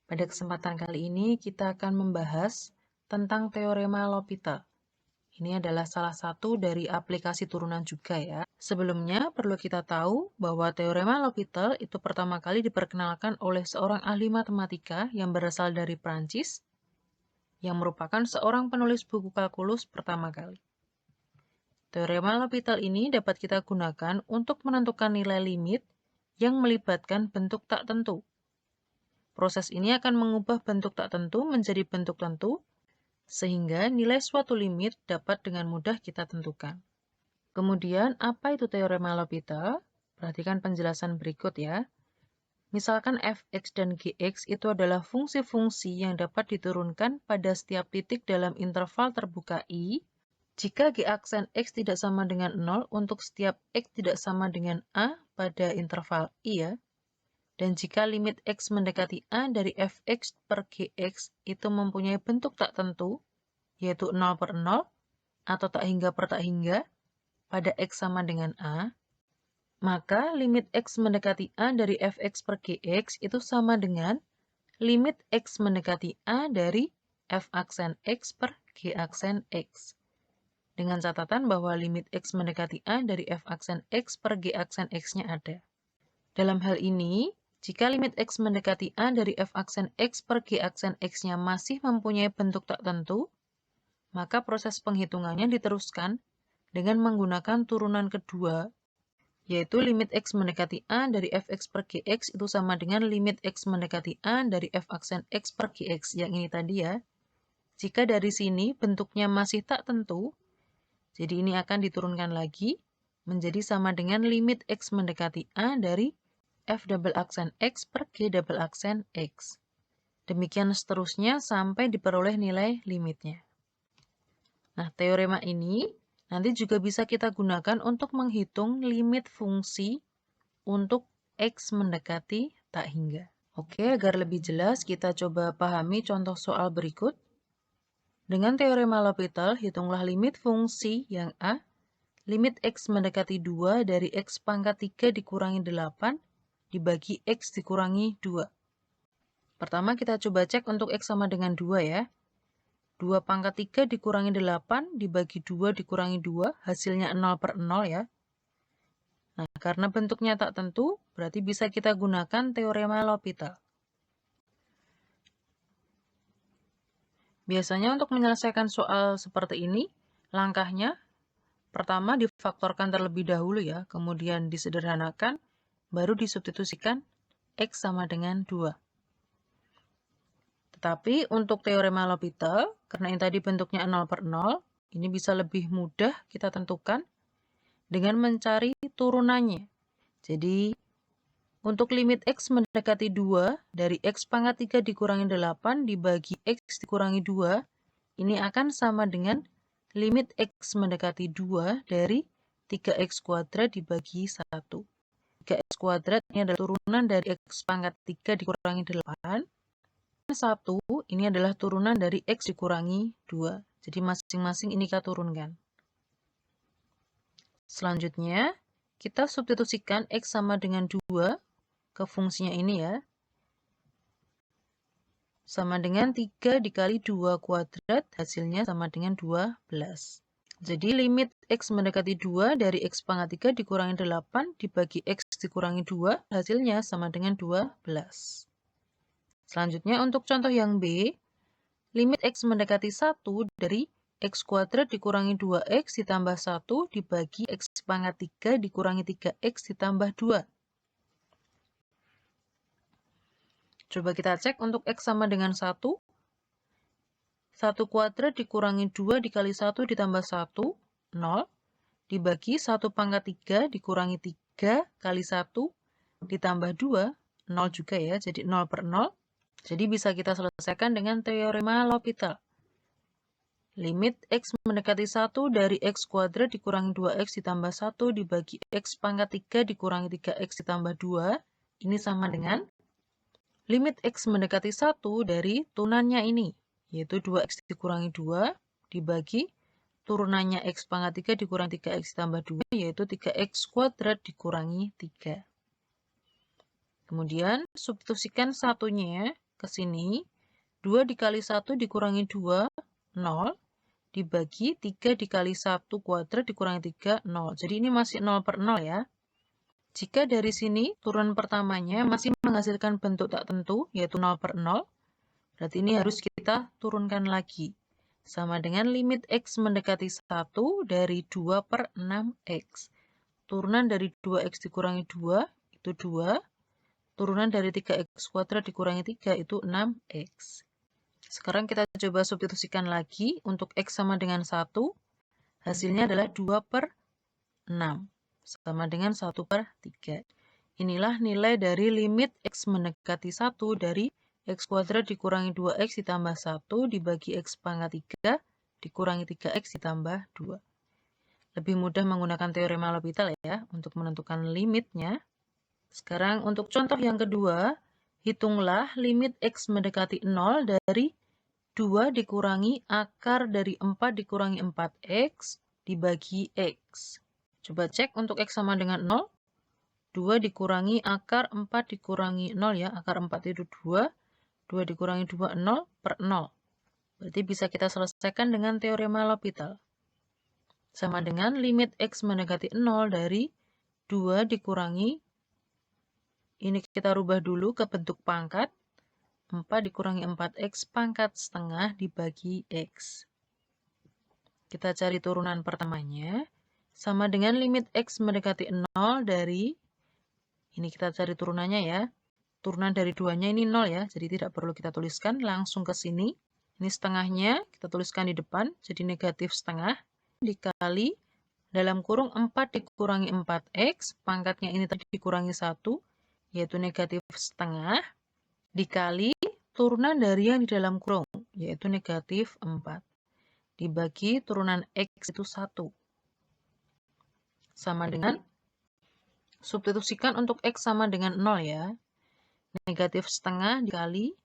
Pada kesempatan kali ini kita akan membahas tentang teorema L'Hopital. Ini adalah salah satu dari aplikasi turunan juga ya. Sebelumnya perlu kita tahu bahwa teorema L'Hopital itu pertama kali diperkenalkan oleh seorang ahli matematika yang berasal dari Prancis, yang merupakan seorang penulis buku kalkulus pertama kali. Teorema L'Hopital ini dapat kita gunakan untuk menentukan nilai limit yang melibatkan bentuk tak tentu. Proses ini akan mengubah bentuk tak tentu menjadi bentuk tentu, sehingga nilai suatu limit dapat dengan mudah kita tentukan. Kemudian, apa itu teorema L'Hopital? Perhatikan penjelasan berikut ya. Misalkan fx dan gx itu adalah fungsi-fungsi yang dapat diturunkan pada setiap titik dalam interval terbuka I, jika g aksen x tidak sama dengan 0 untuk setiap x tidak sama dengan a pada interval I ya. Dan jika limit x mendekati a dari fx per gx itu mempunyai bentuk tak tentu, yaitu 0 per 0, atau tak hingga per tak hingga, pada x sama dengan a, maka limit x mendekati a dari fx per gx itu sama dengan limit x mendekati a dari f aksen x per g aksen x. Dengan catatan bahwa limit x mendekati a dari f aksen x per g aksen x-nya ada. Dalam hal ini, jika limit x mendekati a dari f aksen x per g aksen x-nya masih mempunyai bentuk tak tentu, maka proses penghitungannya diteruskan dengan menggunakan turunan kedua, yaitu limit x mendekati a dari fx per gx itu sama dengan limit x mendekati a dari f aksen x per gx, yang ini tadi ya. Jika dari sini bentuknya masih tak tentu, jadi ini akan diturunkan lagi menjadi sama dengan limit x mendekati a dari f double aksen x per g double aksen x. Demikian seterusnya sampai diperoleh nilai limitnya. Nah, teorema ini nanti juga bisa kita gunakan untuk menghitung limit fungsi untuk x mendekati tak hingga. Oke, agar lebih jelas kita coba pahami contoh soal berikut. Dengan teorema L'Hopital, hitunglah limit fungsi yang a, limit x mendekati 2 dari x pangkat 3 dikurangi 8 dibagi x dikurangi 2. Pertama kita coba cek untuk x sama dengan 2 ya. 2 pangkat 3 dikurangi 8 dibagi 2 dikurangi 2, hasilnya 0 per 0 ya. Nah, karena bentuknya tak tentu, berarti bisa kita gunakan teorema L'Hopital. Biasanya untuk menyelesaikan soal seperti ini, langkahnya pertama difaktorkan terlebih dahulu ya, kemudian disederhanakan, baru disubstitusikan x sama dengan 2. Tetapi untuk teorema L'Hopital, karena yang tadi bentuknya 0 per 0, ini bisa lebih mudah kita tentukan dengan mencari turunannya. Jadi, untuk limit x mendekati 2 dari x pangkat 3 dikurangi 8 dibagi x dikurangi 2, ini akan sama dengan limit x mendekati 2 dari 3x kuadrat dibagi 1. 3x kuadrat ini adalah turunan dari x pangkat 3 dikurangi 8. 1 ini adalah turunan dari x dikurangi 2. Jadi masing-masing ini kita turunkan. Selanjutnya, kita substitusikan x sama dengan 2 ke fungsinya ini ya. Sama dengan 3 dikali 2 kuadrat, hasilnya sama dengan 12. Jadi limit x mendekati 2 dari x pangkat 3 dikurangi 8 dibagi x dikurangi 2, hasilnya sama dengan 12. Selanjutnya untuk contoh yang B, limit x mendekati 1 dari x kuadrat dikurangi 2x ditambah 1 dibagi x pangkat 3 dikurangi 3x ditambah 2. Coba kita cek untuk x sama dengan 1. 1 kuadrat dikurangi 2 dikali 1 ditambah 1, 0. Dibagi 1 pangkat 3 dikurangi 3 kali 1 ditambah 2, 0 juga ya, jadi 0 per 0. Jadi bisa kita selesaikan dengan teorema L'Hopital. Limit x mendekati 1 dari x kuadrat dikurangi 2x ditambah 1 dibagi x pangkat 3 dikurangi 3x ditambah 2, ini sama dengan limit x mendekati 1 dari turunannya ini, yaitu 2x dikurangi 2 dibagi turunannya x pangkat 3 dikurangi 3x ditambah 2, yaitu 3x kuadrat dikurangi 3. Kemudian substitusikan satunya, ke sini. 2 dikali 1 dikurangi 2, 0. Dibagi 3 dikali 1 kuadrat dikurangi 3, 0. Jadi ini masih 0 per 0 ya. Jika dari sini turunan pertamanya masih menghasilkan bentuk tak tentu, yaitu 0 per 0, berarti ini harus kita turunkan lagi. Sama dengan limit X mendekati 1 dari 2 per 6X. Turunan dari 2X dikurangi 2, itu 2. Turunan dari 3X kuadrat dikurangi 3, itu 6X. Sekarang kita coba substitusikan lagi. Untuk X sama dengan 1, hasilnya adalah 2 per 6. Sama dengan 1 per 3. Inilah nilai dari limit X mendekati 1 dari X kuadrat dikurangi 2X ditambah 1 dibagi X pangkat 3 dikurangi 3X ditambah 2. Lebih mudah menggunakan teorema L'Hopital ya untuk menentukan limitnya. Sekarang untuk contoh yang kedua, hitunglah limit X mendekati 0 dari 2 dikurangi akar dari 4 dikurangi 4X dibagi X. Coba cek untuk X sama dengan 0. 2 dikurangi akar 4 dikurangi 0 ya. Akar 4 itu 2. 2 dikurangi 2, 0 per 0. Berarti bisa kita selesaikan dengan teorema L'Hopital. Sama dengan limit X mendekati 0 dari 2 dikurangi, ini kita rubah dulu ke bentuk pangkat, 4 dikurangi 4X pangkat setengah dibagi X. Kita cari turunan pertamanya. Sama dengan limit X mendekati 0 dari, ini kita cari turunannya ya. Turunan dari 2-nya ini 0 ya, jadi tidak perlu kita tuliskan, langsung ke sini. Ini setengahnya, kita tuliskan di depan, jadi negatif setengah, dikali dalam kurung 4 dikurangi 4X, pangkatnya ini tadi dikurangi 1, yaitu negatif setengah, dikali turunan dari yang di dalam kurung, yaitu negatif 4. Dibagi turunan X itu 1. Sama dengan, substitusikan untuk X sama dengan 0 ya. Negatif setengah dikali,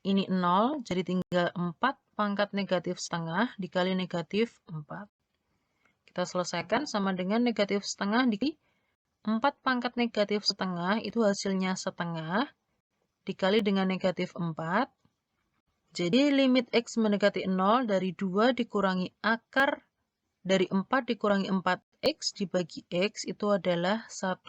ini 0, jadi tinggal 4 pangkat negatif setengah dikali negatif 4. Kita selesaikan sama dengan negatif setengah dikali 4 pangkat negatif setengah, itu hasilnya setengah, dikali dengan negatif 4. Jadi limit X mendekati 0 dari 2 dikurangi akar dari 4 dikurangi 4X dibagi X itu adalah 1.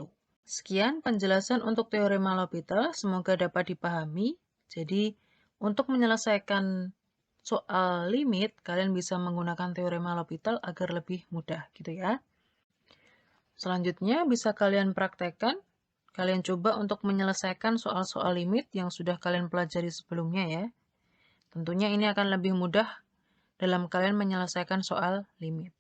Sekian penjelasan untuk teorema L'Hopital, semoga dapat dipahami. Jadi, untuk menyelesaikan soal limit, kalian bisa menggunakan teorema L'Hopital agar lebih mudah gitu ya. Selanjutnya bisa kalian praktekkan, kalian coba untuk menyelesaikan soal-soal limit yang sudah kalian pelajari sebelumnya ya. Tentunya ini akan lebih mudah dalam kalian menyelesaikan soal limit.